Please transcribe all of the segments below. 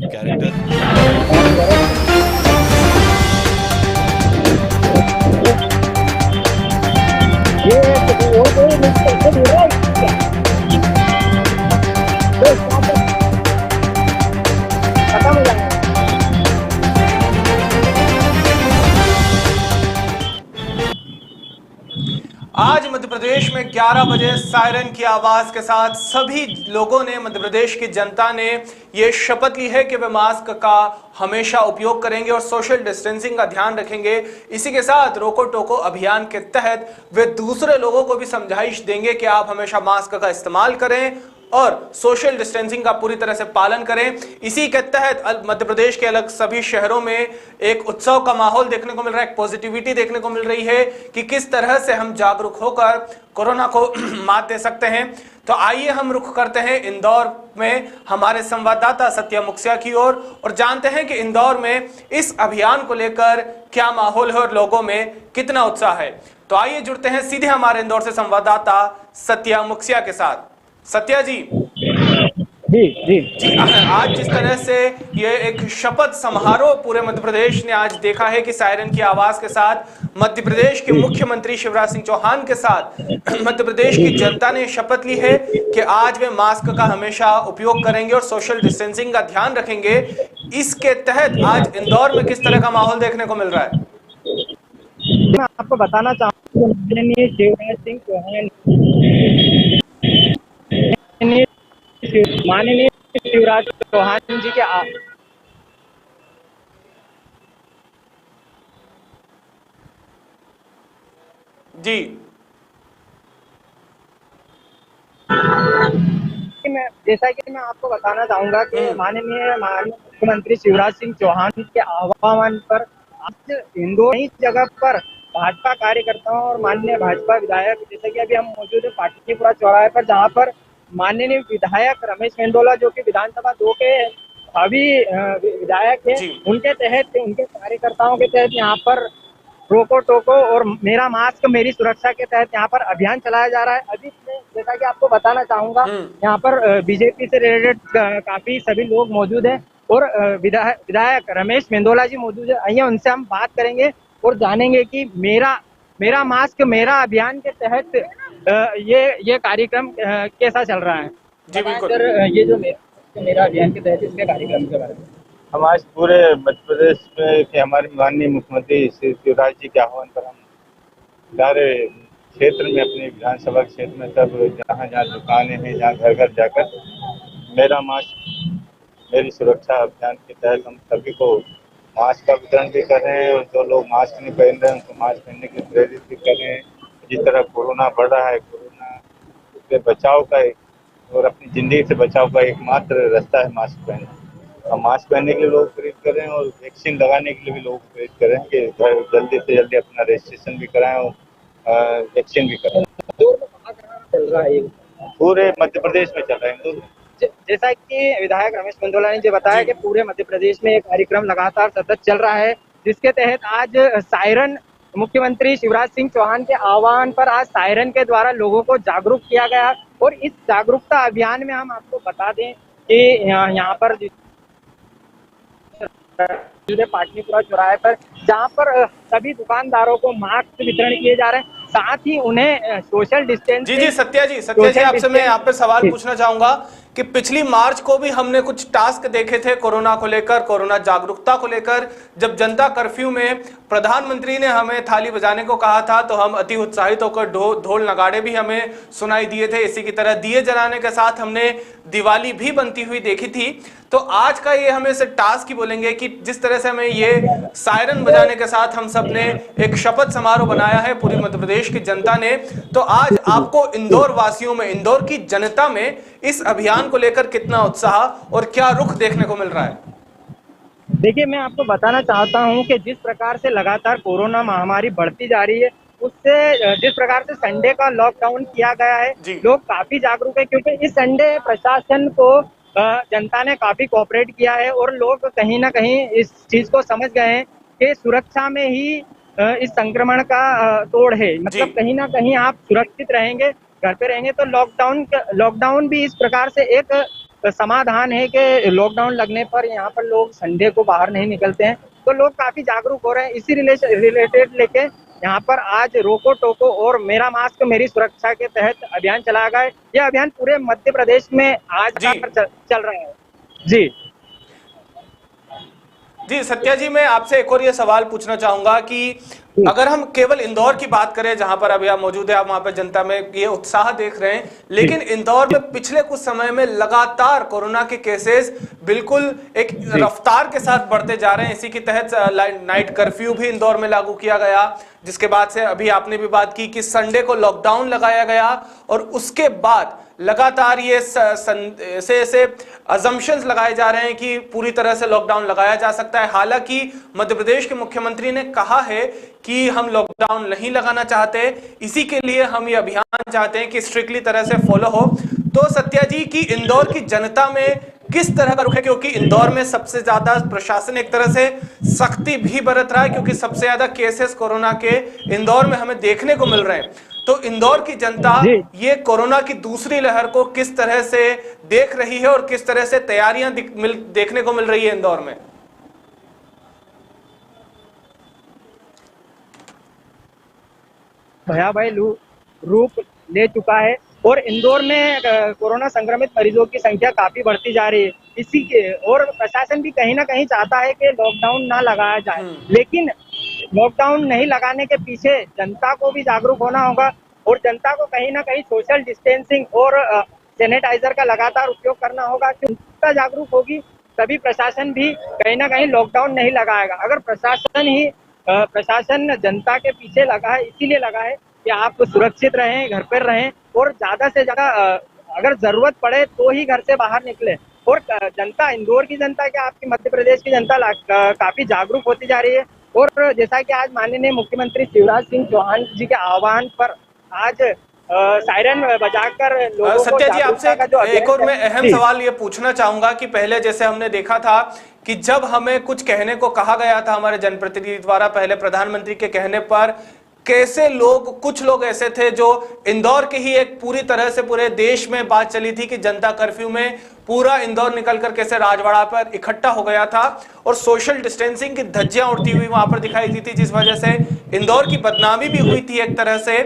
Character. ये वो कोई मिस्टर से बोल रहा है क्या? तो क्या खत्म हो जाएगा। आज मध्य प्रदेश में 11 बजे सायरन की आवाज के साथ सभी लोगों ने, मध्य प्रदेश की जनता ने ये शपथ ली है कि वे मास्क का हमेशा उपयोग करेंगे और सोशल डिस्टेंसिंग का ध्यान रखेंगे। इसी के साथ रोको टोको अभियान के तहत वे दूसरे लोगों को भी समझाइश देंगे कि आप हमेशा मास्क का इस्तेमाल करें और सोशल डिस्टेंसिंग का पूरी तरह से पालन करें। इसी के तहत मध्य प्रदेश के अलग सभी शहरों में एक उत्सव का माहौल देखने को मिल रहा है, एक पॉजिटिविटी देखने को मिल रही है कि किस तरह से हम जागरूक होकर कोरोना को मात दे सकते हैं। तो आइए हम रुख करते हैं इंदौर में हमारे संवाददाता सत्या मुखिया की ओर और जानते हैं कि इंदौर में इस अभियान को लेकर क्या माहौल है और लोगों में कितना उत्साह है। तो आइए जुड़ते हैं सीधे हमारे इंदौर से संवाददाता सत्या मुखिया के साथ। सत्या जी जी जी जी, आज जिस तरह से ये एक शपथ समारोह पूरे मध्य प्रदेश ने आज देखा है कि सायरन की आवाज के साथ मध्य प्रदेश के मुख्यमंत्री शिवराज सिंह चौहान के साथ मध्य प्रदेश की जनता ने शपथ ली है कि आज वे मास्क का हमेशा उपयोग करेंगे और सोशल डिस्टेंसिंग का ध्यान रखेंगे। इसके तहत आज इंदौर में किस तरह का माहौल देखने को मिल रहा है? मैं आपको बताना चाहूँगा माननीय शिवराज सिंह चौहान माननीय शिवराज चौहान जी के जी जैसा कि मैं आपको बताना चाहूंगा कि माननीय मुख्यमंत्री शिवराज सिंह चौहान के आह्वान पर आज इंदौर कई जगह पर भाजपा कार्यकर्ताओं और माननीय भाजपा विधायक, जैसे कि अभी हम मौजूद है पाटलिपुत्रा चौराहे पर, जहां पर माननीय विधायक रमेश मेंदोला जो कि विधानसभा 2 के अभी विधायक है, उनके तहत उनके कार्यकर्ताओं के तहत यहाँ पर रोको टोको और मेरा मास्क मेरी सुरक्षा के तहत यहाँ पर अभियान चलाया जा रहा है। अभी जैसा कि आपको बताना चाहूंगा, यहाँ पर बीजेपी से रिलेटेड काफी सभी लोग मौजूद हैं और विधायक रमेश मेंदोला जी मौजूद है। आइए उनसे हम बात करेंगे और जानेंगे कि मेरा मास्क मेरा अभियान के तहत ये कार्यक्रम कैसा चल रहा है। जी बिल्कुल सर, ये जो मेरा अभियान के तहत इसके कार्यक्रम के बारे में हम आज पूरे मध्य प्रदेश में के हमारे माननीय मुख्यमंत्री श्री शिवराज जी के आह्वान पर हम सारे क्षेत्र में, अपने विधानसभा क्षेत्र में सब जहाँ जहाँ दुकानें हैं, जहाँ घर घर जाकर मेरा मास्क मेरी सुरक्षा अभियान के तहत हम सभी को मास्क का वितरण भी कर रहे हैं और जो लोग मास्क नहीं पहन रहे हैं उनको मास्क पहनने के लिए प्रेरित भी कर रहे हैं। जिस तरह कोरोना बढ़ रहा है, कोरोना से बचाव का और अपनी जिंदगी से बचाव का एकमात्र रास्ता है मास्क पहनना। हम मास्क पहनने के लिए लोग प्रेरित कर रहे हैं और वैक्सीन लगाने के लिए भी लोग प्रेरित कर रहे हैं कि जल्दी से जल्दी अपना रजिस्ट्रेशन भी कराएं और वैक्सीन भी कराएं। चल रहा है पूरे मध्य प्रदेश में चल रहा है इंदौर। जैसा कि विधायक रमेश मेंदोला ने जो बताया कि पूरे मध्य प्रदेश में एक कार्यक्रम लगातार सतत चल रहा है, जिसके तहत आज सायरन मुख्यमंत्री शिवराज सिंह चौहान के आह्वान पर आज सायरन के द्वारा लोगों को जागरूक किया गया। और इस जागरूकता अभियान में हम आपको बता दें कि यहाँ पर पाटलिपुत्रा चौराहे पर, जहाँ पर सभी दुकानदारों को मास्क वितरण किए जा रहे हैं, साथ ही उन्हें सोशल डिस्टेंस। जी सत्या जी आपसे मैं आप पे सवाल पूछना चाहूंगा कि पिछली मार्च को भी हमने कुछ टास्क देखे थे कोरोना को लेकर, कोरोना जागरूकता को लेकर। जब जनता कर्फ्यू में प्रधानमंत्री ने हमें थाली बजाने को कहा था तो हम अति उत्साहित होकर ढोल नगाड़े भी हमें सुनाई दिए थे। इसी की तरह दिए जलाने के साथ हमने दिवाली भी बनती हुई देखी थी। तो आज का ये हमें से टास्क ही बोलेंगे कि जिस तरह से हमें ये सायरन बजाने के साथ हम सब ने एक शपथ समारोह बनाया है पूरी मध्य प्रदेश की जनता ने, तो आज आपको इंदौर वासियों में, इंदौर की जनता में इस अभियान को लेकर कितना उत्साह और क्या रुख देखने को मिल रहा है? देखिए, मैं आपको बताना चाहता हूं कि जिस प्रकार से लगातार कोरोना महामारी बढ़ती जा रही है, उससे जिस प्रकार से संडे का लॉकडाउन किया गया है, लोग काफी जागरूक है, क्योंकि इस संडे प्रशासन को जनता ने काफी कोऑपरेट किया है और लोग कहीं ना कहीं इस चीज को समझ गए हैं कि सुरक्षा में ही इस संक्रमण का तोड़ है। मतलब कहीं ना कहीं आप सुरक्षित रहेंगे, घर पे रहेंगे, तो लॉकडाउन भी इस प्रकार से एक समाधान है कि लॉकडाउन लगने पर यहाँ पर लोग संडे को बाहर नहीं निकलते हैं, तो लोग काफी जागरूक हो रहे हैं। इसी रिलेटेड लेके यहाँ पर आज रोको टोको और मेरा मास्क मेरी सुरक्षा के तहत अभियान चलाया गया है। यह अभियान पूरे मध्य प्रदेश में आज चल रहा है। जी जी सत्या जी, मैं आपसे एक और ये सवाल पूछना चाहूंगा कि अगर हम केवल इंदौर की बात करें, जहां पर अभी आप मौजूद है, आप वहां पर जनता में ये उत्साह देख रहे हैं, लेकिन इंदौर में पिछले कुछ समय में लगातार कोरोना के केसेस बिल्कुल एक रफ्तार के साथ बढ़ते जा रहे हैं। इसी के तहत नाइट कर्फ्यू भी इंदौर में लागू किया गया, जिसके बाद से अभी आपने भी बात की कि संडे को लॉकडाउन लगाया गया, और उसके बाद लगातार ये ऐसे अजम्पशंस लगाए जा रहे हैं कि पूरी तरह से लॉकडाउन लगाया जा सकता है। हालांकि मध्य प्रदेश के मुख्यमंत्री ने कहा है कि हम लॉकडाउन नहीं लगाना चाहते, इसी के लिए हम ये अभियान चाहते हैं कि स्ट्रिक्टली तरह से फॉलो हो। तो सत्या जी की इंदौर की जनता में किस तरह का रुख है, क्योंकि इंदौर में सबसे ज्यादा प्रशासन एक तरह से सख्ती भी बरत रहा है, क्योंकि सबसे ज्यादा केसेस कोरोना के इंदौर में हमें देखने को मिल रहे हैं। तो इंदौर की जनता ये कोरोना की दूसरी लहर को किस तरह से देख रही है और किस तरह से तैयारियां देखने को मिल रही है इंदौर में? भयावह रूप ले चुका है और इंदौर में कोरोना संक्रमित मरीजों की संख्या काफी बढ़ती जा रही है। इसी के और प्रशासन भी कहीं ना कहीं चाहता है कि लॉकडाउन ना लगाया जाए, लेकिन लॉकडाउन नहीं लगाने के पीछे जनता को भी जागरूक होना होगा और जनता को कहीं ना कहीं सोशल डिस्टेंसिंग और सैनिटाइजर का लगातार उपयोग करना होगा। जनता जागरूक होगी तभी प्रशासन भी कहीं ना कहीं लॉकडाउन नहीं लगाएगा। अगर प्रशासन जनता के पीछे लगा है, इसीलिए लगा है कि आप सुरक्षित रहें, घर पर रहें और ज्यादा से ज्यादा अगर जरूरत पड़े तो ही घर से बाहर निकले। और जनता, इंदौर की जनता क्या आपकी मध्य प्रदेश की जनता काफी जागरूक होती जा रही है। और जैसा कि आज माननीय मुख्यमंत्री शिवराज सिंह चौहान जी के आह्वान पर आज सायरन बजाकर लोगों को सत्या जी, आपसे एक और मैं अहम सवाल ये पूछना चाहूंगा कि पहले जैसे हमने देखा था कि जब हमें कुछ कहने को कहा गया था हमारे जनप्रतिनिधि द्वारा, पहले प्रधानमंत्री के कहने पर, कैसे कुछ लोग ऐसे थे जो इंदौर के ही एक पूरी तरह से पूरे देश में बात चली थी कि जनता कर्फ्यू में पूरा इंदौर निकलकर कैसे राजवाड़ा पर इकट्ठा हो गया था और सोशल डिस्टेंसिंग की धज्जियां उड़ती हुई वहां पर दिखाई दी थी, जिस वजह से इंदौर की बदनामी भी हुई थी एक तरह से।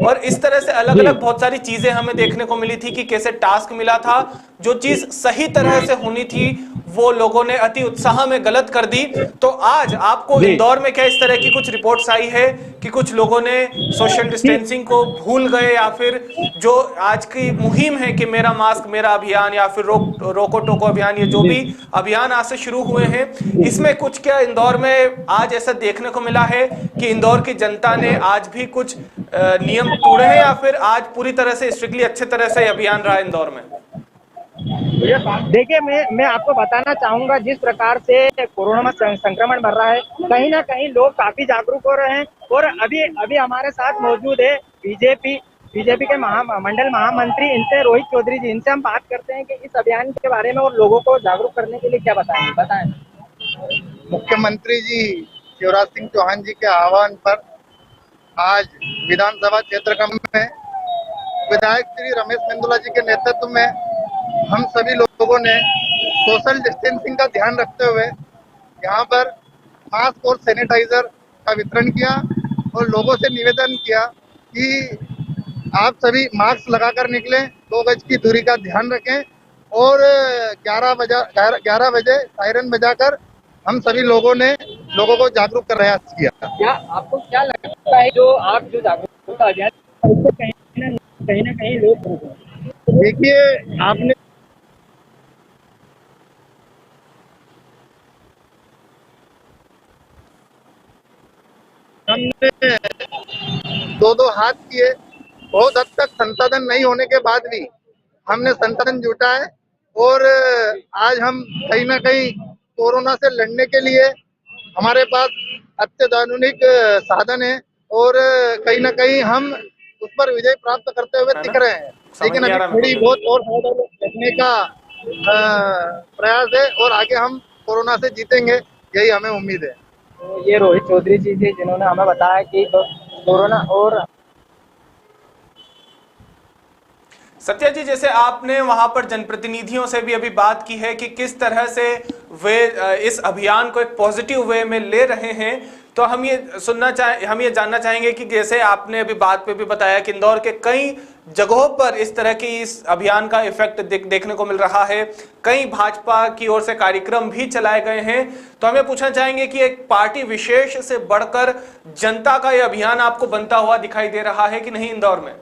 और इस तरह से अलग अलग बहुत सारी चीजें हमें देखने को मिली थी कि कैसे टास्क मिला था, जो चीज सही तरह से होनी थी वो लोगों ने अति उत्साह में गलत कर दी। तो आज आपको इंदौर में क्या इस तरह की कुछ रिपोर्ट्स आई है कि कुछ लोगों ने सोशल डिस्टेंसिंग को भूल गए, या फिर जो आज की मुहिम है कि मेरा मास्क मेरा अभियान या फिर रोको टोको अभियान, ये जो भी अभियान आज से शुरू हुए हैं, इसमें कुछ क्या इंदौर में आज ऐसा देखने को मिला है कि इंदौर की जनता ने आज भी कुछ नियम तोड़े हैं, या फिर आज पूरी तरह से स्ट्रिक्टली अच्छे तरह से अभियान रहा इंदौर में? देखिए, मैं आपको बताना चाहूंगा, जिस प्रकार से कोरोना संक्रमण बढ़ रहा है, कहीं ना कहीं लोग काफी जागरूक हो रहे हैं। और अभी हमारे साथ मौजूद है बीजेपी के मंडल महामंत्री, इनसे रोहित चौधरी जी, इनसे हम बात करते हैं कि इस अभियान के बारे में और लोगों को जागरूक करने के लिए क्या बताएं। मुख्यमंत्री जी शिवराज सिंह चौहान जी के आह्वान पर आज विधानसभा क्षेत्र में विधायक श्री रमेश मेंदोला जी के नेतृत्व में हम सभी लोगों ने सोशल डिस्टेंसिंग का ध्यान रखते हुए यहाँ पर मास्क और सैनिटाइजर का वितरण किया और लोगों से निवेदन किया कि आप सभी मास्क लगाकर निकलें, 2 गज की दूरी का ध्यान रखें और 11 बजे सायरन बजाकर हम सभी लोगों को जागरूक कर प्रयास किया। क्या आपको क्या लगता है जो जागरूकता अभियान कहीं ना कहीं लोग, देखिए आपने हमने 2 हाथ किए, बहुत हद तक संसाधन नहीं होने के बाद भी हमने संसाधन जुटा है और आज हम कहीं ना कहीं कोरोना से लड़ने के लिए हमारे पास अत्याधुनिक साधन है और कहीं ना कहीं हम उस पर विजय प्राप्त करते हुए दिख रहे हैं। लेकिन अभी थोड़ी बहुत और सावधानी रखने का प्रयास है और आगे हम कोरोना से जीतेंगे, यही हमें उम्मीद है। तो ये रोहित चौधरी जी थे जिन्होंने हमें बताया कि कोरोना और सत्या जी, जैसे आपने वहां पर जनप्रतिनिधियों से भी अभी बात की है कि किस तरह से वे इस अभियान को एक पॉजिटिव वे में ले रहे हैं, तो हम ये जानना चाहेंगे कि जैसे आपने अभी बात पे भी बताया कि इंदौर के कई जगहों पर इस तरह की इस अभियान का इफेक्ट देखने को मिल रहा है, कई भाजपा की ओर से कार्यक्रम भी चलाए गए हैं, तो हमें पूछना चाहेंगे कि एक पार्टी विशेष से बढ़कर जनता का यह अभियान आपको बनता हुआ दिखाई दे रहा है कि नहीं इंदौर में?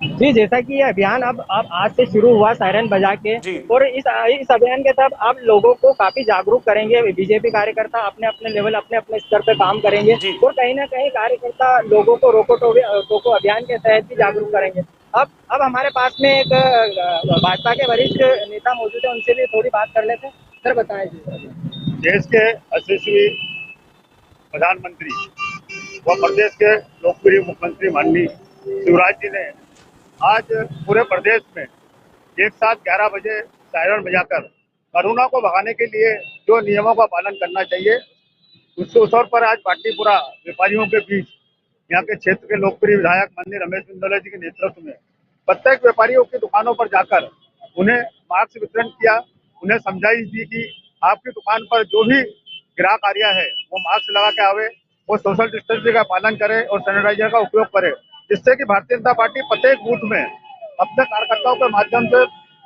जी, जैसा कि ये अभियान अब आज से शुरू हुआ सायरन बजा के, और इस अभियान के तहत आप लोगों को काफी जागरूक करेंगे। बीजेपी कार्यकर्ता अपने अपने लेवल अपने स्तर पे काम करेंगे और कहीं ना कहीं कार्यकर्ता लोगों को रोको अभियान के तहत भी जागरूक करेंगे। अब हमारे पास में एक भाजपा के वरिष्ठ नेता मौजूद है, उनसे भी थोड़ी बात कर लेते हैं। सर बताएं जी। देश के यशस्वी प्रधानमंत्री व प्रदेश के लोकप्रिय मुख्यमंत्री माननीय शिवराज जी ने आज पूरे प्रदेश में एक साथ 11 बजे सायरन बजाकर कोरोना को भगाने के लिए जो नियमों का पालन करना चाहिए, उस अवसर पर आज पाटलिपुरा व्यापारियों के बीच यहाँ के क्षेत्र के लोकप्रिय विधायक माननीय रमेश बिंदोला जी के नेतृत्व में प्रत्येक व्यापारियों की दुकानों पर जाकर उन्हें मास्क वितरण किया, उन्हें समझाइश दी कि आपकी दुकान पर जो भी ग्राहक आ रहा है वो मास्क लगा के आवे, वो सोशल डिस्टेंसिंग का पालन करे और सैनिटाइजर का उपयोग करे, जिससे कि भारतीय जनता पार्टी प्रत्येक बूथ में अपने कार्यकर्ताओं के माध्यम से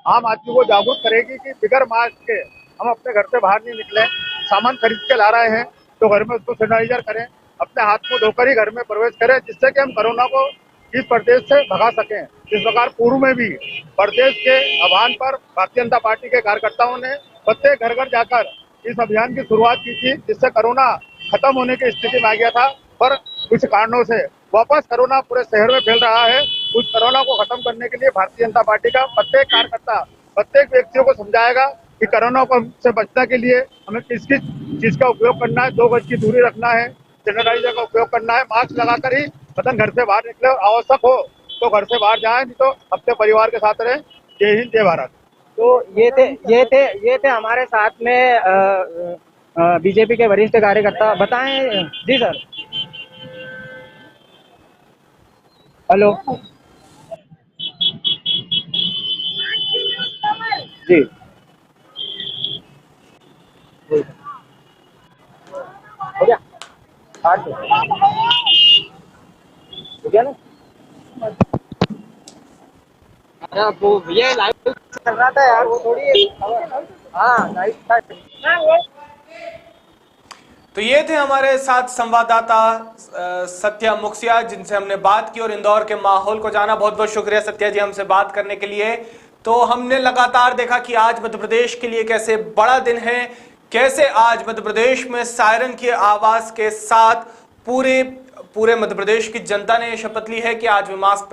आम आदमी को जागरूक करेगी कि बिगर मास्क के हम अपने घर से बाहर नहीं निकले। सामान खरीद के ला रहे हैं तो घर में उसको सैनिटाइजर करें, अपने हाथ को धोकर ही घर में प्रवेश करें, जिससे कि हम कोरोना को इस प्रदेश से भगा सकें। इस प्रकार पूर्व में भी प्रदेश के आह्वान पर भारतीय जनता पार्टी के कार्यकर्ताओं ने प्रत्येक घर घर जाकर इस अभियान की शुरुआत की थी, जिससे कोरोना खत्म होने की स्थिति में आ गया था, पर कुछ कारणों से वापस कोरोना पूरे शहर में फैल रहा है। उस कोरोना को खत्म करने के लिए भारतीय जनता पार्टी का प्रत्येक कार्यकर्ता प्रत्येक व्यक्तियों को समझाएगा कि कोरोना को से बचने के लिए हमें किस किस चीज का उपयोग करना है, 2 गज की दूरी रखना है, सैनिटाइजर का उपयोग करना है, मास्क लगाकर ही वतन घर से बाहर निकले और आवश्यक हो तो घर से बाहर जाए, नहीं तो अपने परिवार के साथ रहे। जय हिंद, जय भारत। तो ये थे हमारे साथ में बीजेपी के वरिष्ठ कार्यकर्ता। बताएं जी सर। हेलो जी, हो गया 8 हो गया ना। अरे वो ये लाइव चल रहा था यार, वो थोड़ी हाँ लाइव था। तो ये थे हमारे साथ संवाददाता सत्या मुखिया, जिनसे हमने बात की और इंदौर के माहौल को जाना। बहुत बहुत शुक्रिया सत्या जी हमसे बात करने के लिए। तो हमने लगातार देखा कि आज मध्य प्रदेश के लिए कैसे बड़ा दिन है, कैसे आज मध्य प्रदेश में सायरन की आवाज के साथ पूरे मध्य प्रदेश की जनता ने शपथ ली है कि आज वे मास्क